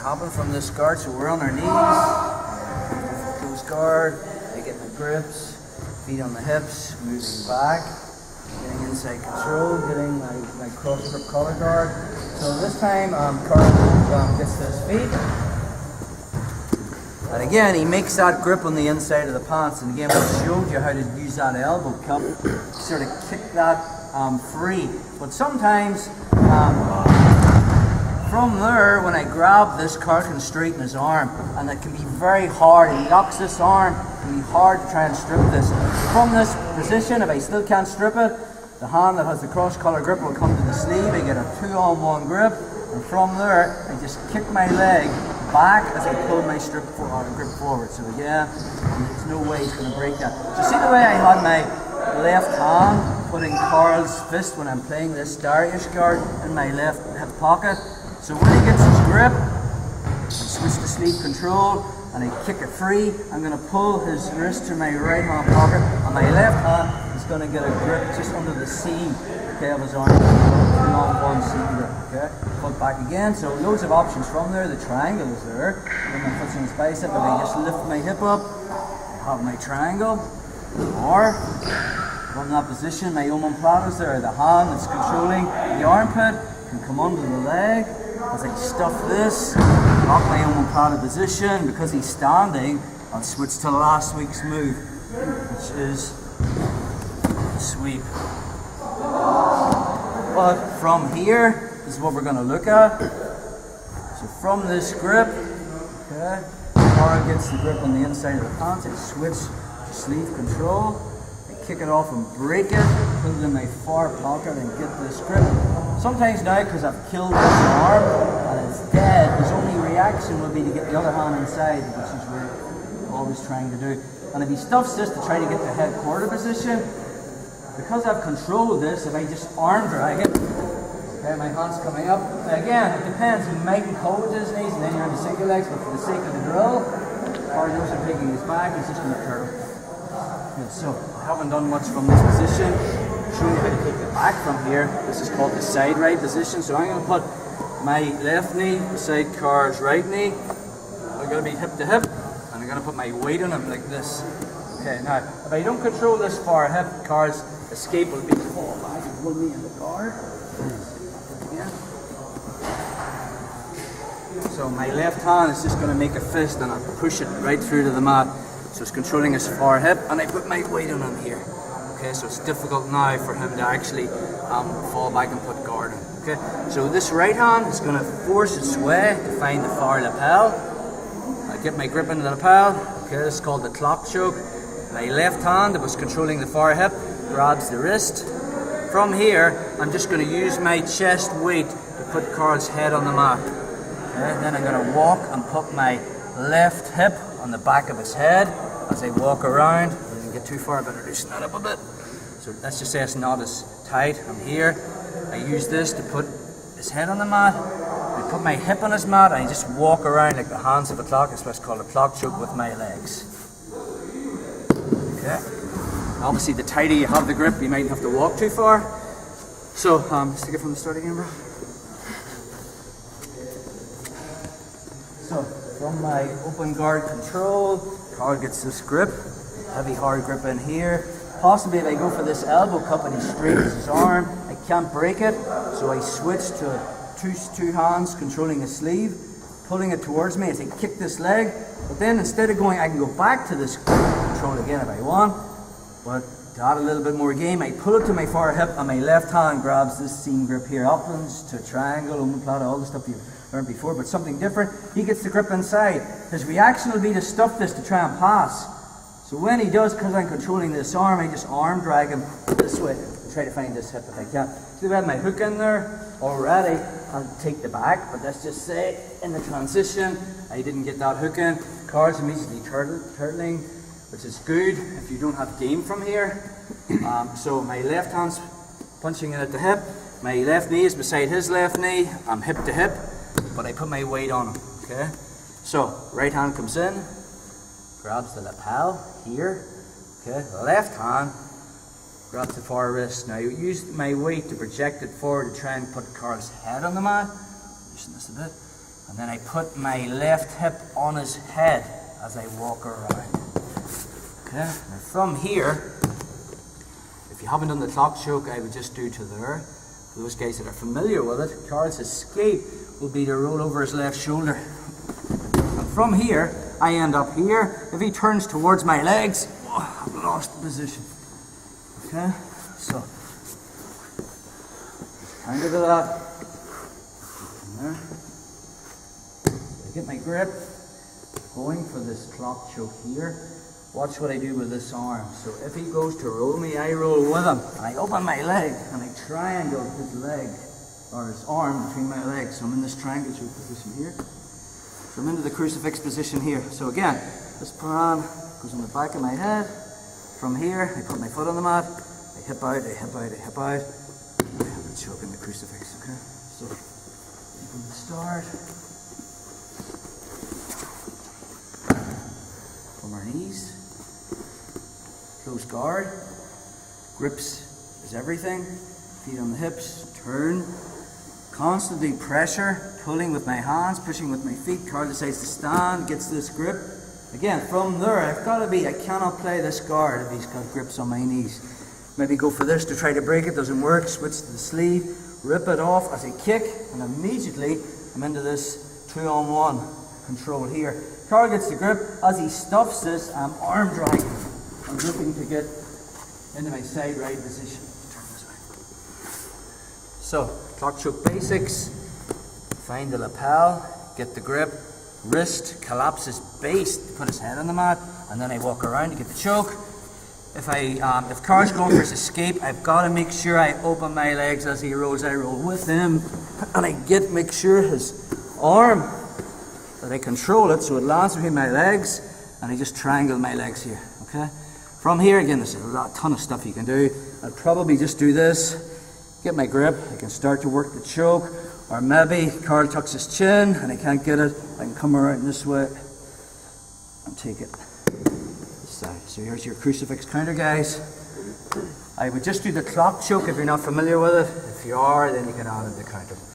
happen from this guard. So we're on our knees, close guard, I get my grips, feet on the hips, moving back, getting inside control, getting my cross grip collar guard. So this time Carl gets to his feet. And again, he makes that grip on the inside of the pants. And again, we showed you how to use that elbow cup, sort of kick that free. But sometimes, from there, when I grab this, Carl can straighten his arm. And it can be very hard. He locks this arm, it can be hard to try and strip this. From this position, if I still can't strip it, the hand that has the cross collar grip will come to the sleeve. I get a 2-on-1 grip. And from there, I just kick my leg back as I pull my grip forward. So again, there's no way he's going to break that. So see the way I had my left hand putting Carl's fist when I'm playing this Darius guard in my left hip pocket. So when he gets his grip, I switch to sleeve control and I kick it free. I'm going to pull his wrist to my right hand pocket, and my left hand is going to get a grip just under the seam, okay, of his arm. 2-on-1 seam grip, okay? Put back again. So loads of options from there. The triangle is there. When my foot's on his bicep, if I just lift my hip up, I have my triangle. Or from that position, my omoplata is there. The hand that's controlling the armpit can come under the leg. As I stuff this, lock my omoplata position. Because he's standing, I'll switch to last week's move, which is the sweep. But from here, this is what we're going to look at. So from this grip, okay, Carl gets the grip on the inside of the pants. I switch to sleeve control. I kick it off and break it, put it in my far pocket and get this grip. Sometimes now, because I've killed this arm and it's dead, his only reaction will be to get the other hand inside, which is what we're always trying to do. And if he stuffs this to try to get the head quarter position, because I've controlled this, if I just arm drag it, okay, my hand's coming up. Now again, it depends. He mightn't hold with his knees and then you're on the single legs, but for the sake of the drill, Carl knows I'm taking his back, he's just going to curl. Yeah, so I haven't done much from this position. I'll show you how to take it back from here. This is called the side right position. So I'm going to put my left knee beside Carl's right knee. I'm going to be hip to hip, and I'm going to put my weight on him like this. Okay, now if I don't control this far hip, Carl's escape will be to fall back and pull me in the guard. Yeah. So my left hand is just going to make a fist and I push it right through to the mat. So it's controlling his far hip and I put my weight on him here. Okay, so it's difficult now for him to actually fall back and put guard in. Okay, so this right hand is going to force its way to find the far lapel. I get my grip into the lapel. Okay, this is called the clock choke. My left hand that was controlling the far hip grabs the wrist. From here, I'm just going to use my chest weight to put Carl's head on the mat. Okay, then I'm going to walk and put my left hip on the back of his head as I walk around. I didn't get too far, I better loosen that up a bit. So let's just say it's not as tight. I'm here. I use this to put his head on the mat. I put my hip on his mat and I just walk around like the hands of a clock. It's what's called a clock choke with my legs. Okay. Obviously, the tighter you have the grip, you might have to walk too far. So, let's take it from the start again, bro. So, from my open guard control, Carl gets this grip, heavy hard grip in here. Possibly if I go for this elbow cup and he straightens his arm, I can't break it. So I switch to two hands controlling his sleeve, pulling it towards me as I kick this leg. But then instead of going, I can go back to this control again if I want. But to add a little bit more game, I pull it to my far hip and my left hand grabs this seam grip here. Uplands to triangle, omoplata, all the stuff you've learned before, but something different. He gets the grip inside. His reaction will be to stuff this to try and pass. So when he does, because I'm controlling this arm, I just arm drag him this way and try to find this hip if I can. So I have my hook in there already. I'll take the back, but let's just say in the transition, I didn't get that hook in. Carl's immediately turtling, which is good if you don't have game from here. So my left hand's punching in at the hip. My left knee is beside his left knee. I'm hip to hip, but I put my weight on him. Okay. So right hand comes in, grabs the lapel here. Okay. The left hand grabs the far wrist. Now I use my weight to project it forward to try and put Carl's head on the mat. Loosen this a bit. And then I put my left hip on his head as I walk around. Okay, now from here, if you haven't done the clock choke, I would just do to there. For those guys that are familiar with it, Carl's escape will be to roll over his left shoulder. And from here, I end up here. If he turns towards my legs, oh, I've lost the position. Okay, so kind of that. There. So I get my grip, going for this clock choke here. Watch what I do with this arm. So if he goes to roll me, I roll with him. And I open my leg and I triangle his leg, or his arm between my legs. So I'm in this triangle choke position here. So I'm into the crucifix position here. So again, this paran goes on the back of my head. From here, I put my foot on the mat. I hip out, I hip out, I hip out. And I have the choke in the crucifix, okay? So from the start, from our knees. Close guard, grips is everything, feet on the hips, turn, constantly pressure, pulling with my hands, pushing with my feet. Carl decides to stand, gets this grip. Again, from there, I cannot play this guard if he's got grips on my knees. Maybe go for this to try to break it, doesn't work, switch to the sleeve, rip it off as I kick, and immediately I'm into this 2-on-1 control here. Carl gets the grip, as he stuffs this, I'm arm dragging. I'm looking to get into my side right position. Turn this way. So, clock choke basics. Find the lapel, get the grip, wrist, collapse his base, put his head on the mat, and then I walk around to get the choke. If Carl's going for his escape, I've got to make sure I open my legs as he rolls. I roll with him, and I make sure his arm, that I control it so it lands between my legs, and I just triangle my legs here. Okay. From here, again, there's a ton of stuff you can do. I'd probably just do this, get my grip, I can start to work the choke, or maybe Carl tucks his chin and I can't get it, I can come around this way and take it this side. So here's your crucifix counter, guys. I would just do the clock choke if you're not familiar with it. If you are, then you can add in the counter.